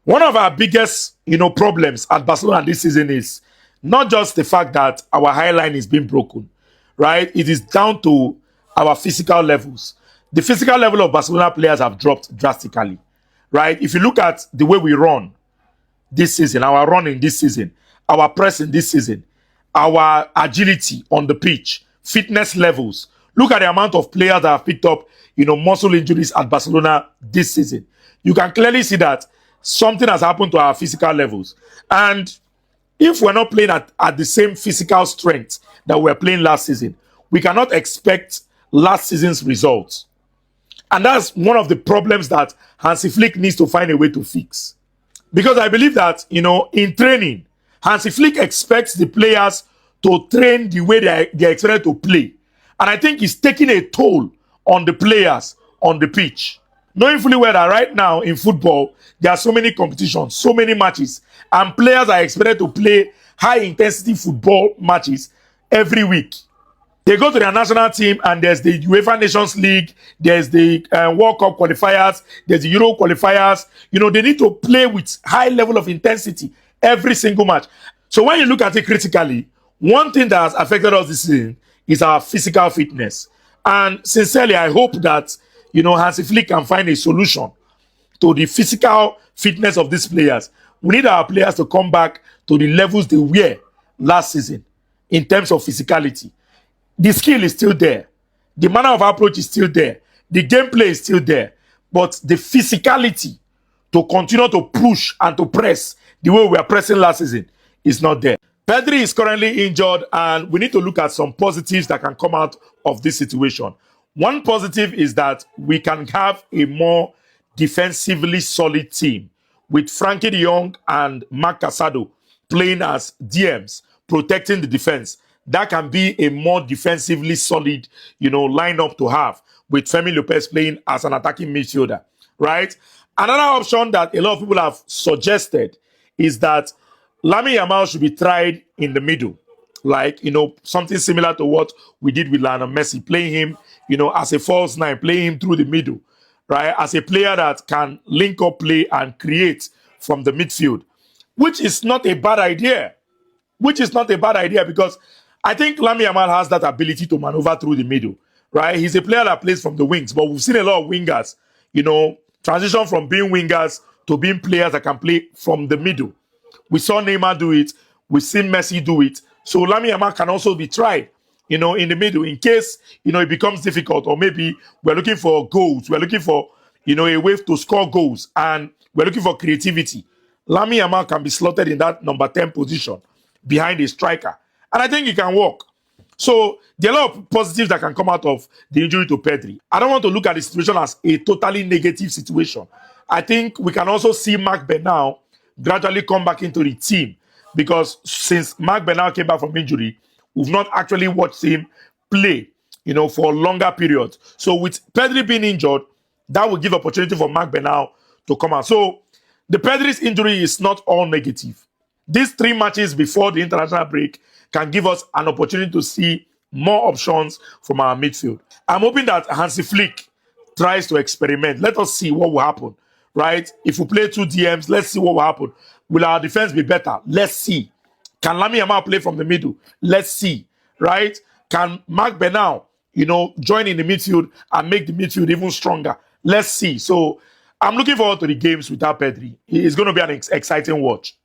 One of our biggest, problems at Barcelona this season is not just the fact that our high line is being broken, right? It is down to our physical levels. The physical level of Barcelona players have dropped drastically, right? If you look at the way we run this season, our running this season, our pressing this season, our agility on the pitch, fitness levels. Look at the amount of players that have picked up, muscle injuries at Barcelona this season. You can clearly see that something has happened to our physical levels. And if we're not playing at the same physical strength that we were playing last season, we cannot expect last season's results. And that's one of the problems that Hansi Flick needs to find a way to fix. Because I believe that, in training, Hansi Flick expects the players to train the way they're expected to play. And I think it's taking a toll on the players on the pitch. Knowing fully well that right now in football, there are so many competitions, so many matches, and players are expected to play high-intensity football matches every week. They go to their national team and there's the UEFA Nations League, there's the World Cup qualifiers, there's the Euro qualifiers. They need to play with high level of intensity every single match. So when you look at it critically, one thing that has affected us this season is our physical fitness. And sincerely, I hope that, Hansi Flick can find a solution to the physical fitness of these players. We need our players to come back to the levels they were last season in terms of physicality. The skill is still there. The manner of approach is still there. The gameplay is still there. But the physicality to continue to push and to press the way we were pressing last season is not there. Pedri is currently injured, and we need to look at some positives that can come out of this situation. One positive is that we can have a more defensively solid team with Frankie de Jong and Marc Casado playing as DMs, protecting the defense. That can be a more defensively solid, lineup to have, with Femi Lopez playing as an attacking midfielder, right? Another option that a lot of people have suggested is that Lamine Yamal should be tried in the middle, like, something similar to what we did with Lionel Messi, playing him, as a false nine, playing him through the middle, right? As a player that can link up play and create from the midfield, which is not a bad idea. Because I think Lamine Yamal has that ability to maneuver through the middle, right? He's a player that plays from the wings, but we've seen a lot of wingers, transition from being wingers to being players that can play from the middle. We saw Neymar do it. We've seen Messi do it. So Lamine Yamal can also be tried, in the middle in case, it becomes difficult, or maybe we're looking for goals. We're looking for, a way to score goals, and we're looking for creativity. Lamine Yamal can be slotted in that number 10 position behind a striker. And I think it can work. So there are a lot of positives that can come out of the injury to Pedri. I don't want to look at the situation as a totally negative situation. I think we can also see Marc Bernal gradually come back into the team, because since Marc Bernal came back from injury, we've not actually watched him play, for a longer period. So with Pedri being injured, that will give opportunity for Marc Bernal to come out. So the Pedri's injury is not all negative. These 3 matches before the international break can give us an opportunity to see more options from our midfield. I'm hoping that Hansi Flick tries to experiment. Let us see what will happen, right? If we play 2 DMs, let's see what will happen. Will our defense be better? Let's see. Can Lamine Yamal play from the middle? Let's see, right? Can Marc Bernal, join in the midfield and make the midfield even stronger? Let's see. So I'm looking forward to the games without Pedri. It's going to be an exciting watch.